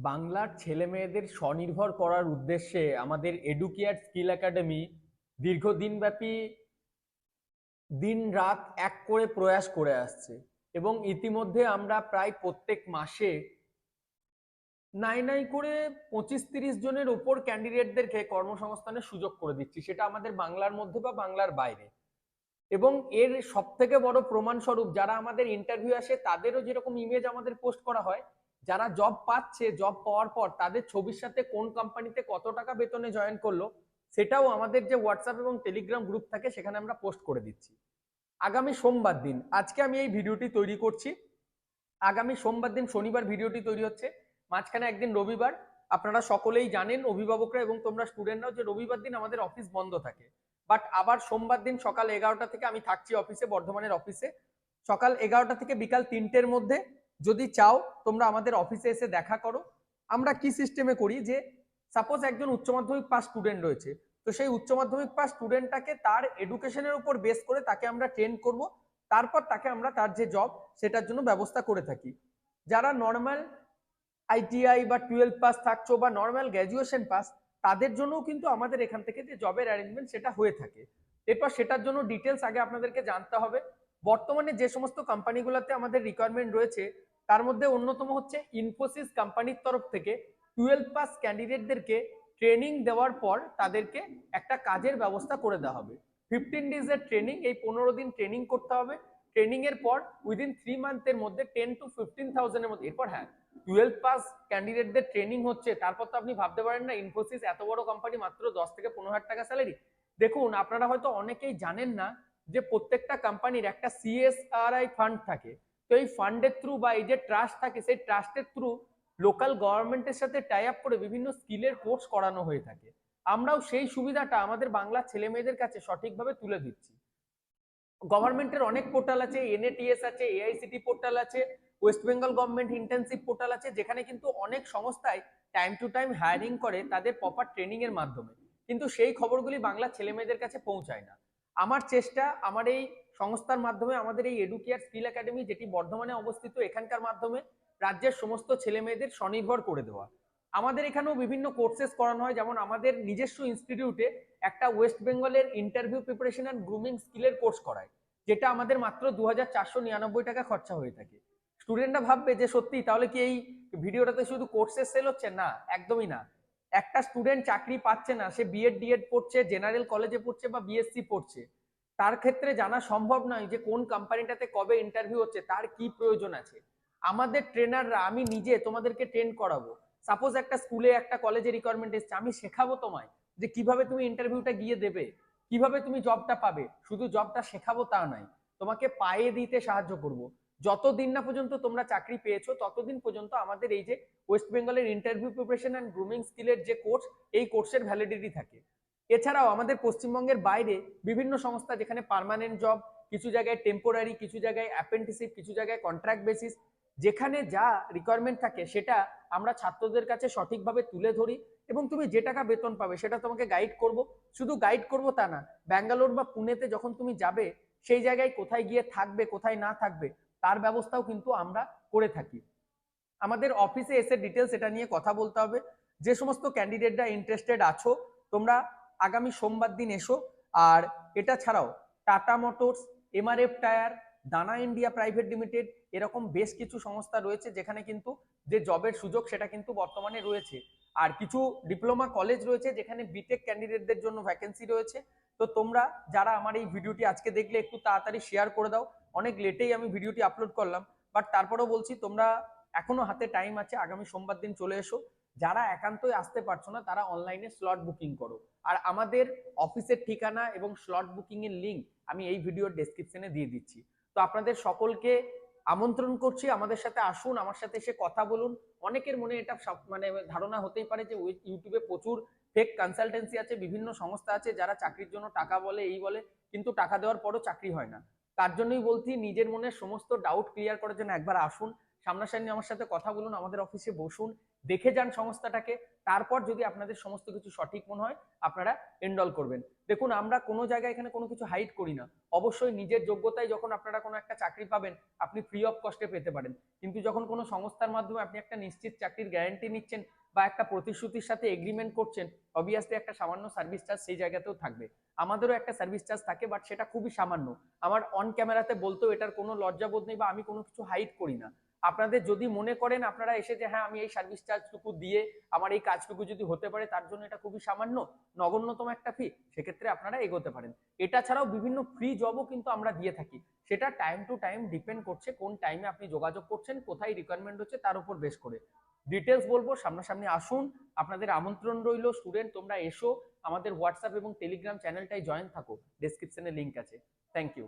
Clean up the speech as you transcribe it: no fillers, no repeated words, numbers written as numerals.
বাংলার ছেলে মেয়েদের স্বনির্ভর করার উদ্দেশ্যে আমাদের এডুকেয়ার স্কিল একাডেমি দীর্ঘদিনব্যাপী দিন রাত এক করে প্রয়াস করে আসছে এবং ইতিমধ্যে আমরা প্রায় প্রত্যেক মাসে নাই নাই করে 25-30 জনের ওপর ক্যান্ডিডেটদেরকে কর্মসংস্থানের সুযোগ করে দিচ্ছি, সেটা আমাদের বাংলার মধ্যে বা বাংলার বাইরে। এবং এর সব থেকে বড় প্রমাণস্বরূপ যারা আমাদের ইন্টারভিউ আসে তাদেরও যেরকম ইমেজ আমাদের পোস্ট করা হয়, যারা জব পাচ্ছে, জব পাওয়ার পর তাদের ছবির সাথে কোন কোম্পানিতে কত টাকা বেতনে জয়েন করলো সেটাও আমাদের যে হোয়াটসঅ্যাপ এবং টেলিগ্রাম গ্রুপ থাকে সেখানে আমরা পোস্ট করে দিচ্ছি। আগামী সোমবার দিন, আজকে আমি এই ভিডিওটি তৈরি করছি, আগামী সোমবার দিন শনিবার ভিডিওটি তৈরি হচ্ছে, মাঝখানে একদিন রবিবার। আপনারা সকলেই জানেন, অভিভাবকরা এবং তোমরা স্টুডেন্টরাও, যে রবিবার দিন আমাদের অফিস বন্ধ থাকে। বাট আবার সোমবার দিন সকাল 11টা থেকে আমি থাকছি অফিসে, বর্ধমানের অফিসে। সকাল 11টা থেকে বিকাল 3টের মধ্যে যদি চাও তোমরা আমাদের অফিসে এসে দেখা করো। আমরা কি সিস্টেমে করি, যে সাপোজ একজন উচ্চ মাধ্যমিক পাস স্টুডেন্ট রয়েছে, তো সেই উচ্চ মাধ্যমিক পাস স্টুডেন্টটাকে তার এডুকেশনের উপর বেস করে তাকে আমরা ট্রেন করব, তারপর তাকে আমরা তার যে জব সেটার জন্য ব্যবস্থা করে থাকি। যারা নর্মাল আইটিআই বা 12 পাস থাকছো বা নর্মাল গ্র্যাজুয়েশন পাস, তাদের জন্যও কিন্তু আমাদের এখান থেকে যে জবের অ্যারেঞ্জমেন্ট সেটা হয়ে থাকে। এরপর সেটার জন্য ডিটেলস আগে আপনাদেরকে জানতে হবে। বর্তমানে যে সমস্ত কোম্পানিগুলোতে আমাদের রিকোয়ারমেন্ট রয়েছে তার মধ্যে অন্যতম হচ্ছে ইনফোসিস কোম্পানির তরফ থেকে 12 পাস ক্যান্ডিডেটদেরকে ট্রেনিং দেওয়ার পর তাদেরকে একটা কাজের ব্যবস্থা করে দেওয়া হবে। 15 ডেজের ট্রেনিং, এই 15 দিন ট্রেনিং করতে হবে। ট্রেনিং এর পর উইদিন 3 মান্থের মধ্যে 10 to 15,000 এর মধ্যে, এরপর হ্যাঁ 12 পাস ক্যান্ডিডেটদের ট্রেনিং হচ্ছে, তারপর তো আপনি ভাবতে পারেন না ইনফোসিস এত বড় কোম্পানি মাত্র 10 থেকে 15,000 টাকা স্যালারি। দেখুন, আপনারা হয়তো অনেকেই জানেন না যে প্রত্যেকটা কোম্পানির একটা সিএসআরআই ফান্ড থাকে। তো এই ফান্ডের থ্রু বা এই যে ট্রাস্ট থাকে, সেই ট্রাস্টের থ্রু লোকাল গভর্নমেন্টের সাথে টাই আপ করে বিভিন্ন স্কিলের কোর্স করানো হয়ে থাকে। আমরাও সেই সুবিধাটা আমাদের বাংলার ছেলে মেয়েদের কাছে সঠিকভাবে তুলে দিচ্ছি। গভর্নমেন্টের অনেক পোর্টাল আছে, এনএটিএস আছে, এআইসিটি পোর্টাল আছে, West Bengal government internship portal আছে, যেখানে কিন্তু অনেক সংস্থায় টাইম টু টাইম হায়ারিং করে তাদের প্রপার ট্রেনিং এর মাধ্যমে, কিন্তু সেই খবরগুলি বাংলা ছেলে মেয়েদের কাছে পৌঁছায় না। আমার চেষ্টা, আমার এই সংস্থার মাধ্যমে, আমাদের এই এডুকেয়ার স্কিল একাডেমি যেটি বর্ধমানে অবস্থিত, এখানকার মাধ্যমে রাজ্যের সমস্ত ছেলে মেয়েদের স্বনির্ভর করে দেওয়া। আমাদের এখানেও বিভিন্ন কোর্সেস করানো হয়, যেমন আমাদের নিজস্ব ইনস্টিটিউটে একটা ওয়েস্ট বেঙ্গলের ইন্টারভিউ প্রিপারেশন অ্যান্ড গ্রুমিং স্কিলের কোর্স করায়, যেটা আমাদের মাত্র 2,499 টাকা খরচা হয়ে থাকে। স্টুডেন্টরা ভাববে যে সত্যি তাহলে কি এই ভিডিওটাতে শুধু কোর্সের সেল হচ্ছে? না, একদমই না। একটা স্টুডেন্ট চাকরি পাচ্ছে না, সে বিএড ডিএড পড়ছে, জেনারেল কলেজে পড়ছে বা বিএসসি পড়ছে, তার ক্ষেত্রে জানা সম্ভব নয় যে কোন কোম্পানিটাতে কবে ইন্টারভিউ হচ্ছে, তার কি প্রয়োজন আছে। আমাদের ট্রেনাররা, আমি নিজে তোমাদেরকে ট্রেন করাবো। সাপোজ একটা স্কুলে একটা কলেজে রিকোয়ারমেন্ট এসছে, আমি শেখাবো তোমায় যে কিভাবে তুমি ইন্টারভিউটা গিয়ে দেবে, কিভাবে তুমি জবটা পাবে। শুধু জবটা শেখাবো তা নয়, তোমাকে পায়ে দিতে সাহায্য করব। যতদিন না পর্যন্ত তোমরা চাকরি পেয়েছো ততদিন পর্যন্ত আমাদের এই যে ওয়েস্ট বেঙ্গলের ইন্টারভিউ প্রিপারেশন অ্যান্ড গ্রুমিং স্কিলের যে কোর্স, এই কোর্সের ভ্যালিডিটি থাকে। এছাড়াও আমাদের পশ্চিমবঙ্গের বাইরে বিভিন্ন সংস্থা, যেখানে পার্মানেন্ট জব, কিছু জায়গায় টেম্পোরারি, কিছু জায়গায় অ্যাপ্রেন্টিসশিপ, কিছু জায়গায় কন্ট্রাক্ট বেসিস, যেখানে যা রিকোয়ারমেন্ট থাকে সেটা আমরা ছাত্রদের কাছে সঠিকভাবে তুলে ধরি এবং তুমি যে টাকা বেতন পাবে সেটা তোমাকে গাইড করব। শুধু গাইড করব তা না, ব্যাঙ্গালোর বা পুনেতে যখন তুমি যাবে সেই জায়গায় কোথায় গিয়ে থাকবে, কোথায় না থাকবে, তার ব্যবস্থাও কিন্তু আমরা করে থাকি। আমাদের অফিসে এসে ডিটেলস এটা নিয়ে কথা বলতে হবে। যে সমস্ত ক্যান্ডিডেটরা ইন্টারেস্টেড আছো তোমরা আগামী সোমবার দিন এসো। আর এটা ছাড়াও টাটা মোটরস, এমআরএফ টায়ার, দানা ইন্ডিয়া প্রাইভেট লিমিটেড, এরকম বেশ কিছু সংস্থা রয়েছে যেখানে কিন্তু যে জবের সুযোগ সেটা কিন্তু বর্তমানে রয়েছে। আর কিছু ডিপ্লোমা কলেজ রয়েছে যেখানে বিটেক ক্যান্ডিডেটদের জন্য ভ্যাকেন্সি রয়েছে। তো তোমরা যারা আমার এই ভিডিওটি আজকে দেখলে একটু তাড়াতাড়ি শেয়ার করে দাও। অনেক লেটেই আমি ভিডিওটি আপলোড করলাম, বাট তারপরেও বলছি তোমরা এখনো হাতে টাইম আছে, আগামী সোমবার দিন চলে এসো। যারা একান্তই আসতে পারছো না তারা অনলাইনে স্লট বুকিং করো। আর আমাদের অফিসের ঠিকানা এবং স্লট বুকিং এর লিঙ্ক আমি এই ভিডিওর ডেসক্রিপশনে দিয়ে দিচ্ছি। তো আপনাদের সকলকে আমন্ত্রণ করছি, আমাদের সাথে আসুন, আমার সাথে এসে কথা বলুন। অনেকের মনে এটা মানে ধারণা হতেই পারে যে ইউটিউবে প্রচুর ফেক কনসালটেন্সি আছে, বিভিন্ন সংস্থা আছে যারা চাকরির জন্য টাকা বলে, এই বলে, কিন্তু টাকা দেওয়ার পরও চাকরি হয় না। তার জন্যই বলছি, নিজের মনের সমস্ত ডাউট ক্লিয়ার করার জন্য একবার আসুন। সামনাসামনি আমার সাথে কথা বলুন, আমাদের অফিসে বসুন, দেখে যান সংস্থাটাকে, তারপর যদি আপনাদের সমস্ত কিছু সঠিক মনে হয় আপনারা এনরোল করবেন। দেখুন, আমরা কোনো জায়গায় এখানে কোনো কিছু হাইড করি না। অবশ্যই নিজের যোগ্যতায় যখন আপনারা কোনো একটা চাকরি পাবেন আপনি ফ্রি অফ কস্টে পেতে পারেন, কিন্তু যখন কোনো সংস্থার মাধ্যমে আপনি একটা নিশ্চিত চাকরির গ্যারান্টি নিচ্ছেন বা একটা প্রতিশ্রুতির সাথে এগ্রিমেন্ট করছেন, অবভিয়াসলি একটা সামান্য সার্ভিস চার্জ সেই জায়গাতেও থাকবে। আমাদেরও একটা সার্ভিস চার্জ থাকে, বাট সেটা খুবই সামান্য। আমার অন ক্যামেরাতে বলতেও এটার কোনো লজ্জাবোধ নেই বা আমি কোনো কিছু হাইড করি না। আপনাদের যদি মনে করেন আপনারা এসে যে হ্যাঁ আমি এই সার্ভিস চার্জটুকু দিয়ে আমার এই কাজটুকু যদি হতে পারে তার জন্য এটা খুবই সামান্য নগণ্যতম একটা ফি, সেক্ষেত্রে আপনারা এগোতে পারেন। এটা ছাড়াও বিভিন্ন ফ্রি জবও কিন্তু আমরা দিয়ে থাকি, সেটা টাইম টু টাইম ডিপেন্ড করছে কোন টাইমে আপনি যোগাযোগ করছেন, কোথায় রিকোয়ারমেন্ট হচ্ছে তার উপর বেস করে। ডিটেলস বলবো, সামনাসামনি আসুন, আপনাদের আমন্ত্রণ রইল। স্টুডেন্ট তোমরা এসো, আমাদের হোয়াটসঅ্যাপ এবং টেলিগ্রাম চ্যানেলটাই জয়েন থাকো, ডেসক্রিপশনে লিঙ্ক আছে। Thank you.